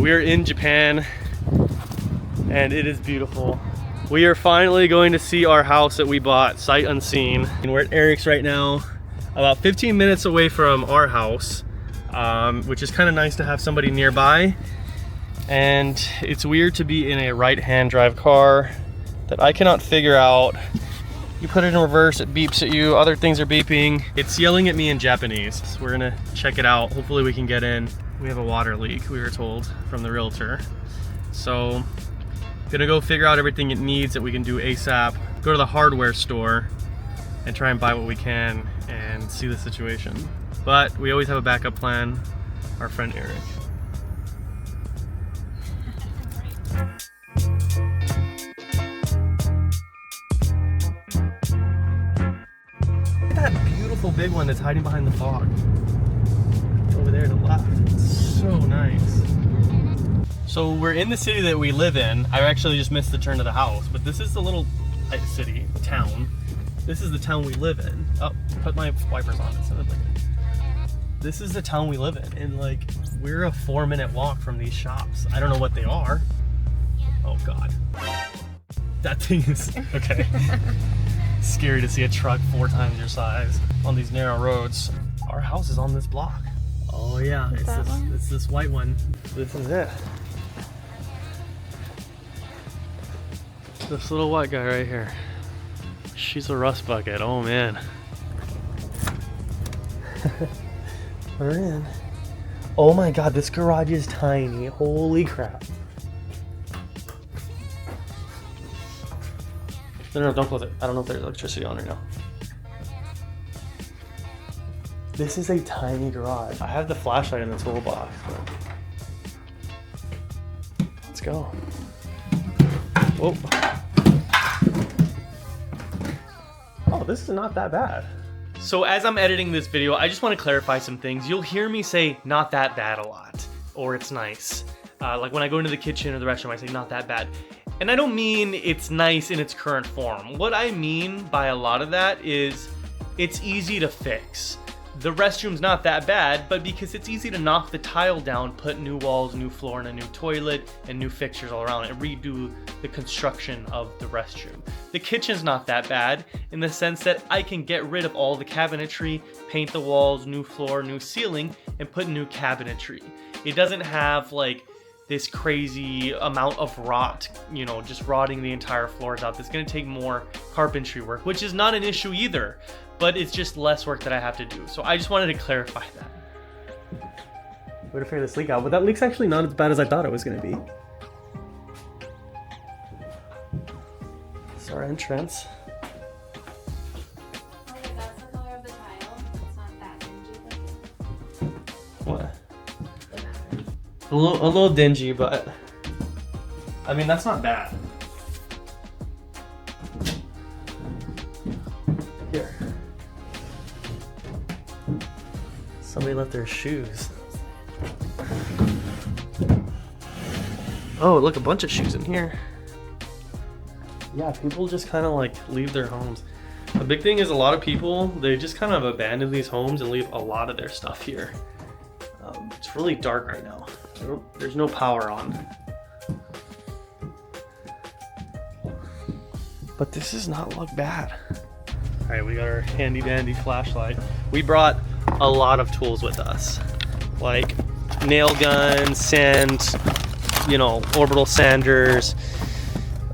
we're in Japan and it is beautiful. We are finally going to see our house that we bought sight unseen. And we're at Eric's right now, about 15 minutes away from our house, which is kind of nice to have somebody nearby. And it's weird to be in a right-hand drive car that I cannot figure out. You put it in reverse, it beeps at you, other things are beeping. It's yelling at me in Japanese. So we're gonna check it out. Hopefully we can get in. We have a water leak, we were told from the realtor. So, gonna go figure out everything it needs that we can do ASAP. Go to the hardware store and try and buy what we can and see the situation. But we always have a backup plan. Our friend Eric. Look at that beautiful big one that's hiding behind the fog. It's over there to the left. It's so nice. So we're in the city that we live in. I actually just missed the turn of the house, but this is the little city, town. This is the town we live in. Oh, put my wipers on instead of like. This is the town we live in, and like, we're a 4-minute walk from these shops. I don't know what they are. Oh God. That thing is, okay. Scary to see a truck 4 times your size on these narrow roads. Our house is on this block. Oh yeah, it's this white one. This is it. This little white guy right here. She's a rust bucket, oh man. We're in. Oh my God, this garage is tiny, holy crap. No, don't close it. I don't know if there's electricity on right now. This is a tiny garage. I have the flashlight in the toolbox. But... Let's go. Whoa. Oh, this is not that bad. So as I'm editing this video, I just want to clarify some things. You'll hear me say not that bad a lot, or it's nice. Like when I go into the kitchen or the restroom, I say not that bad. And I don't mean it's nice in its current form. What I mean by a lot of that is it's easy to fix. The restroom's not that bad, but because it's easy to knock the tile down, put new walls, new floor, and a new toilet, and new fixtures all around, and redo the construction of the restroom. The kitchen's not that bad in the sense that I can get rid of all the cabinetry, paint the walls, new floor, new ceiling, and put new cabinetry. It doesn't have like this crazy amount of rot, you know, just rotting the entire floors out. That's gonna take more carpentry work, which is not an issue either, but it's just less work that I have to do. So I just wanted to clarify that. Way to figure this leak out, but that leak's actually not as bad as I thought it was gonna be. It's our entrance. Okay, that's the color of the tile. It's not that dingy. What? A little dingy, but I mean, that's not bad. Here. Somebody left their shoes. Oh, look, a bunch of shoes in here. Yeah, people just kind of like leave their homes. The big thing is a lot of people, they just kind of abandon these homes and leave a lot of their stuff here. It's really dark right now. There's no power on. But this does not look bad. All right, we got our handy dandy flashlight. We brought a lot of tools with us, like nail guns, sand, you know, orbital sanders,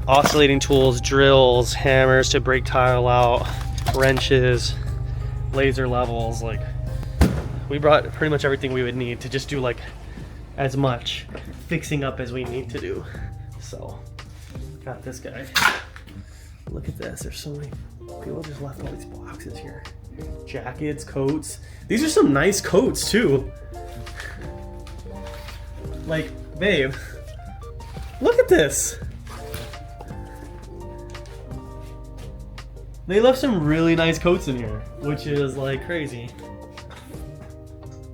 oscillating tools, drills, hammers to break tile out, wrenches, laser levels. Like, we brought pretty much everything we would need to just do like as much fixing up as we need to do. So, got this guy. Look at this, there's so many people just left all these boxes here. Jackets, coats. These are some nice coats too. Like, babe, look at this. They left some really nice coats in here, which is like crazy.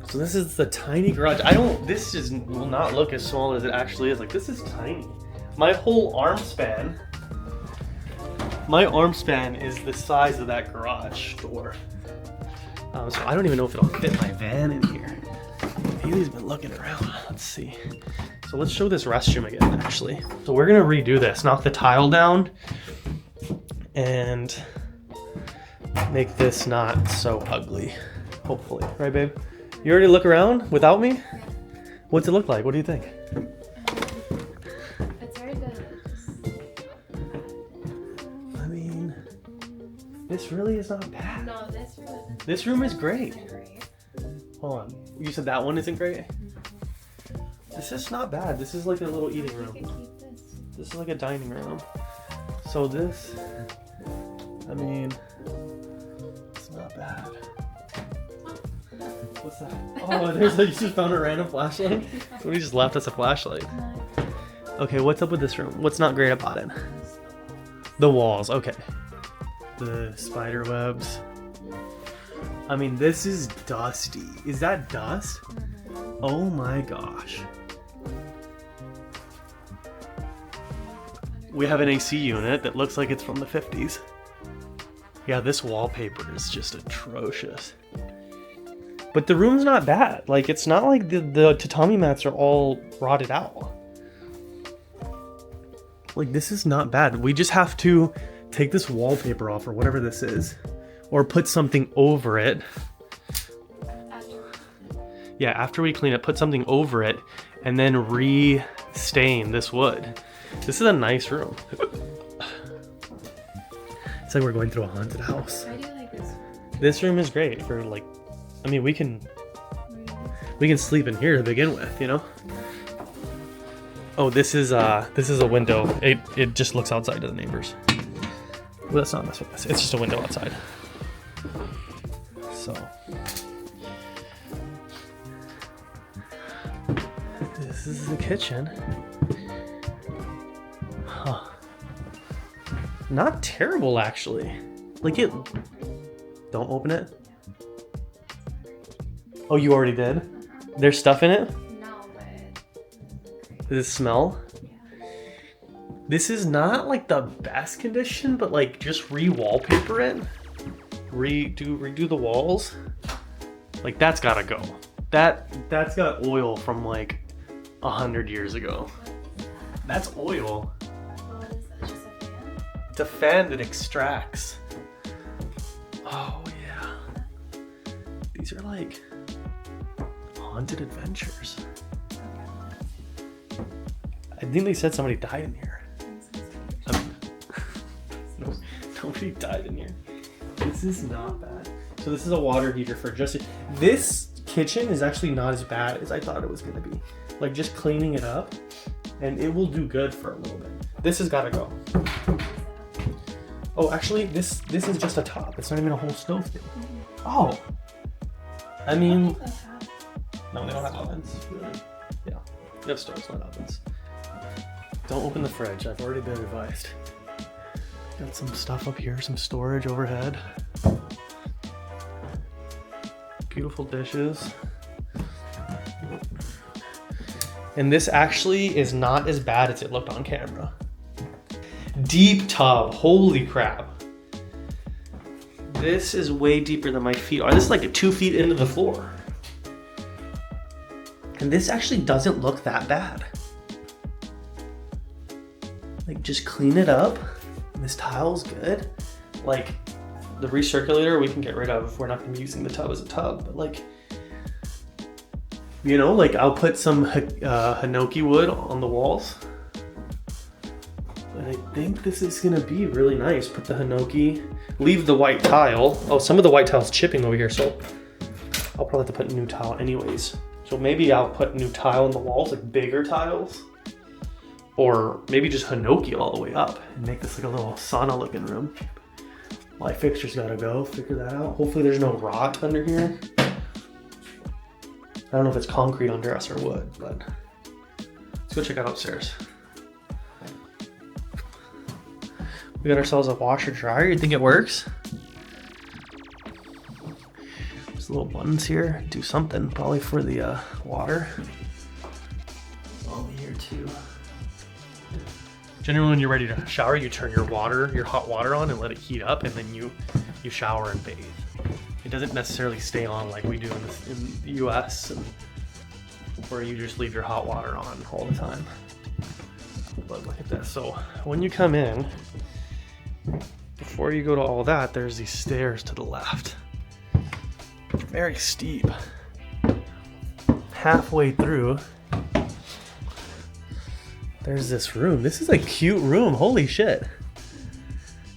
So this is the tiny garage. This just will not look as small as it actually is. Like, this is tiny. My whole arm span is the size of that garage door. So I don't even know if it'll fit my van in here. Haley's been looking around. Let's see. So let's show this restroom again, actually. So we're gonna redo this, knock the tile down and make this not so ugly, hopefully. Right, babe? You already look around without me? What's it look like? What do you think? It's very good. I mean, this really is not bad. No, this room isn't. This room is great. Great. Hold on. You said that one isn't great? This is not bad. This is like a little eating We room. could keep this. This is like a dining room. So this, I mean, it's not bad. What's that? Oh, there's like, you just found a random flashlight? Somebody just left us a flashlight. Okay, what's up with this room? What's not great about it? The walls, okay. The spider webs. I mean, this is dusty. Is that dust? Oh my gosh. We have an AC unit that looks like it's from the 50s. Yeah, this wallpaper is just atrocious. But the room's not bad. Like, it's not like the tatami mats are all rotted out. Like, this is not bad. We just have to take this wallpaper off or whatever this is. Or put something over it. Yeah, after we clean it, put something over it and then re-stain this wood. This is a nice room. It's like we're going through a haunted house. I do like this room. This room is great for like, I mean, we can sleep in here to begin with, you know? Oh, this is a window. It just looks outside to the neighbors. Well, that's not this one. It's just a window outside. So this is the kitchen. Huh. Not terrible, actually. Like it. Don't open it. Oh, you already did? There's stuff in it? No, but. Does it smell? Yeah. This is not like the best condition, but like just re-wallpaper it. Redo the walls. Like that's gotta go. That's got oil from like 100 years ago. That's oil. What is that? Just a fan? It's a fan that extracts. Oh yeah. These are like haunted adventures. I think they said somebody died in here. No, nobody died in here. This is not bad. So this is a water heater for just... This kitchen is actually not as bad as I thought it was going to be. Like just cleaning it up and it will do good for a little bit. This has got to go. Oh, actually this is just a top. It's not even a whole stove thing. Oh. I mean... No, they don't have ovens. Yeah. They have stoves, not ovens. Don't open the fridge. I've already been advised. Got some stuff up here, some storage overhead. Beautiful dishes. And this actually is not as bad as it looked on camera. Deep tub, holy crap. This is way deeper than my feet are. This is like 2 feet into the floor. And this actually doesn't look that bad. Like just clean it up. This tile's good. Like the recirculator we can get rid of if we're not gonna be using the tub as a tub, but like, you know, like I'll put some hinoki wood on the walls. But I think this is gonna be really nice. Put the hinoki, leave the white tile. Oh, some of the white tile's chipping over here, so I'll probably have to put a new tile anyways. So maybe I'll put new tile in the walls, like bigger tiles. Or maybe just hinoki all the way up and make this like a little sauna looking room. My fixture's gotta go, figure that out. Hopefully there's no rot under here. I don't know if it's concrete under us or wood, but let's go check out upstairs. We got ourselves a washer dryer. You think it works? There's little buttons here. Do something, probably for the water. On here too. Generally, when you're ready to shower, you turn your hot water on and let it heat up, and then you shower and bathe. It doesn't necessarily stay on like we do in the US. And where you just leave your hot water on all the time. But look at this. So when you come in, before you go to all that, there's these stairs to the left. Very steep. Halfway through, there's this room. This is a cute room. Holy shit.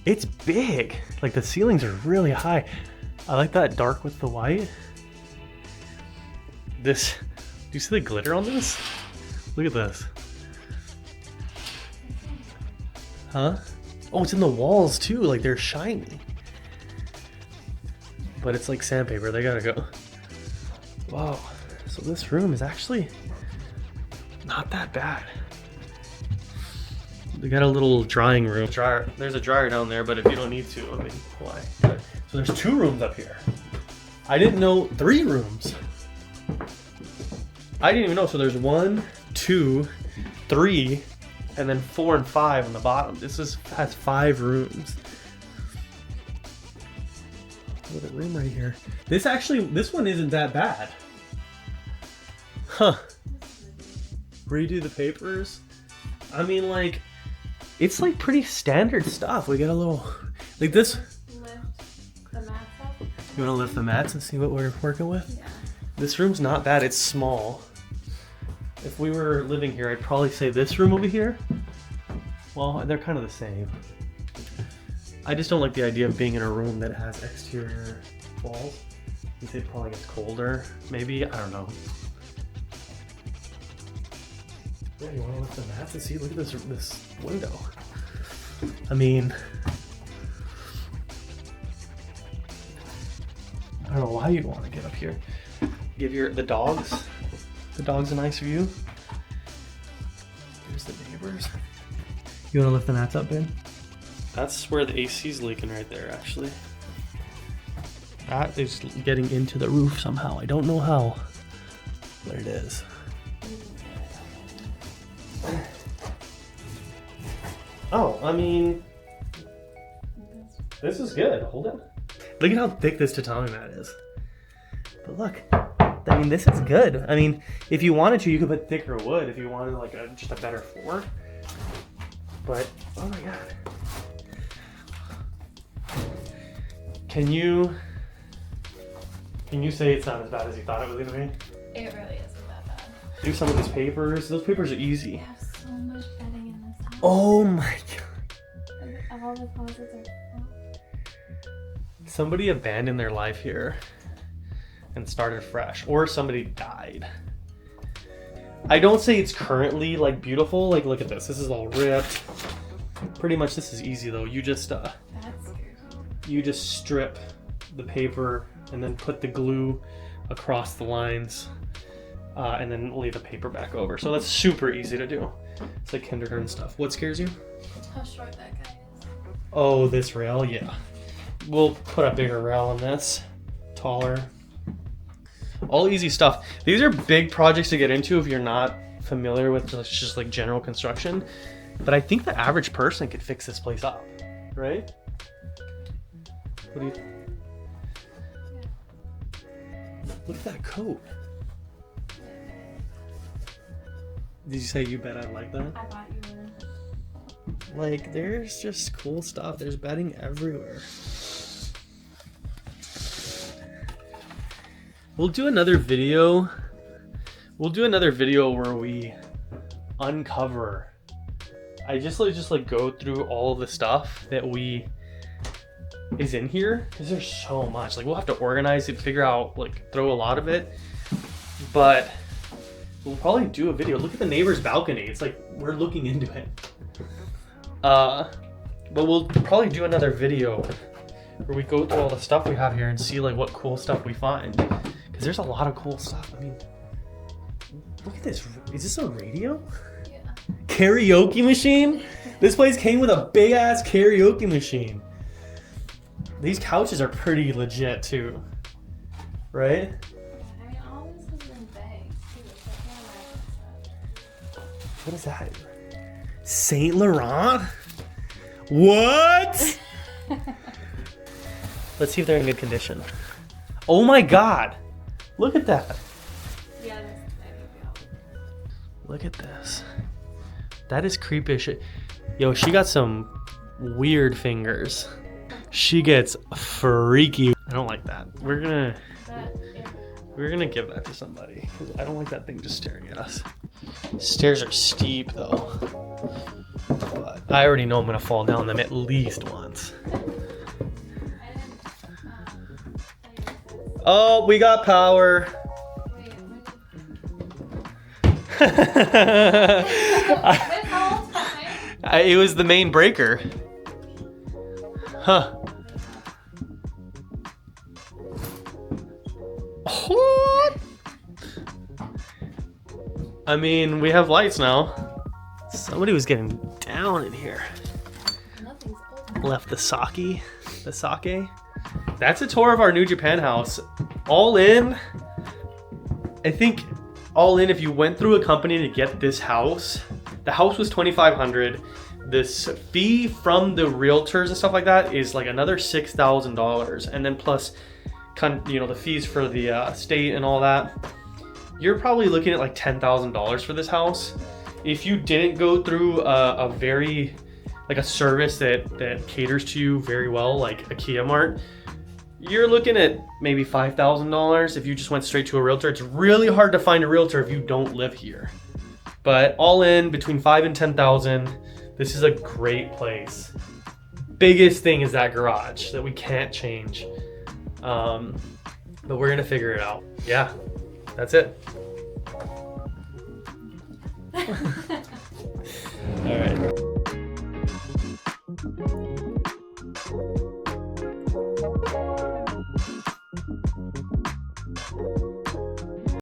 It's big. Like the ceilings are really high. I like that dark with the white. This, do you see the glitter on this? Look at this. Huh? Oh, it's in the walls too. Like they're shiny. But it's like sandpaper. They gotta go. Wow. So this room is actually not that bad. They got a little drying room. Dryer. There's a dryer down there, but if you don't need to, I mean, why? So there's 2 rooms up here. I didn't know 3 rooms. I didn't even know. So there's 1, 2, 3, and then 4 and 5 on the bottom. Has 5 rooms. Look at the room right here. This one isn't that bad. Huh. Redo the papers. I mean, like, it's like pretty standard stuff. We got a little, like this. Lift the mats up. You want to lift the mats and see what we're working with? Yeah. This room's not bad. It's small. If we were living here, I'd probably say this room over here. Well, they're kind of the same. I just don't like the idea of being in a room that has exterior walls. You say it probably gets colder. Maybe, I don't know. Yeah, you want to lift the mats and see? Look at this window. I mean, I don't know why you'd want to get up here. Give the dogs a nice view. Here's the neighbors. You want to lift the mats up, Ben? That's where the AC's leaking right there, actually. That is getting into the roof somehow. I don't know how, but it is. Oh, I mean, this is good. Hold it. Look at how thick this tatami mat is. But look, I mean, this is good. I mean, if you wanted to, you could put thicker wood if you wanted like just a better floor. But, oh my god. Can you say it's not as bad as you thought it was gonna be? It really isn't that bad. Do some of these papers. Those papers are We easy. have so much bedding in this house. Oh my god. And all the closets are full. Somebody abandoned their life here and started fresh, or somebody died. I don't say it's currently like beautiful. Like, look at this. This is all ripped. Pretty much this is easy though. You just That's scary. you just strip the paper and then put the glue across the lines and then lay the paper back over. So that's super easy to do. It's like kindergarten stuff. What scares you? How short that guy is. Oh, this rail, yeah. We'll put a bigger rail on this, taller. All easy stuff. These are big projects to get into if you're not familiar with just like general construction. But I think the average person could fix this place up, right? What do you? Look at that coat. Did you say you bet I'd like that? I thought you were. Like, there's just cool stuff. There's bedding everywhere. We'll do another video. We'll do another video where we uncover. I just like go through all the stuff that is in here, because there's so much. Like, we'll have to organize it, figure out, like, throw a lot of it. But we'll probably do a video. Look at the neighbor's balcony. It's like we're looking into it. But we'll probably do another video where we go through all the stuff we have here and see like what cool stuff we find. Because there's a lot of cool stuff. I mean, look at this. Is this a radio? Yeah. Karaoke machine? This place came with a big ass karaoke machine. These couches are pretty legit too. Right? I mean, all this is in bags too. So I can't imagine that. What is that? Saint Laurent? What? Let's see if they're in good condition. Oh my god. Look at that. Yeah, that's I think we all Look at this. That is creepish. Yo, she got some weird fingers. She gets freaky. I don't like that. We're gonna give that to somebody. 'Cause I don't like that thing just staring at us. Stairs are steep though. But I already know I'm gonna fall down them at least once. Oh, we got power. It was the main breaker. Huh. What? I mean, we have lights now. Somebody was getting down in here. Nothing's open. Left the sake. The sake. That's a tour of our new Japan house. All in, I think all in, if you went through a company to get this house, the house was $2,500. This fee from the realtors and stuff like that is like another $6,000, and then plus, you know, the fees for the state and all that. You're probably looking at like $10,000 for this house. If you didn't go through a very, like a service that caters to you very well, like Akiya Mart, you're looking at maybe $5,000 if you just went straight to a realtor. It's really hard to find a realtor if you don't live here. But all in, between 5 and 10,000, this is a great place. Biggest thing is that garage that we can't change. But we're gonna figure it out. Yeah, that's it. All right.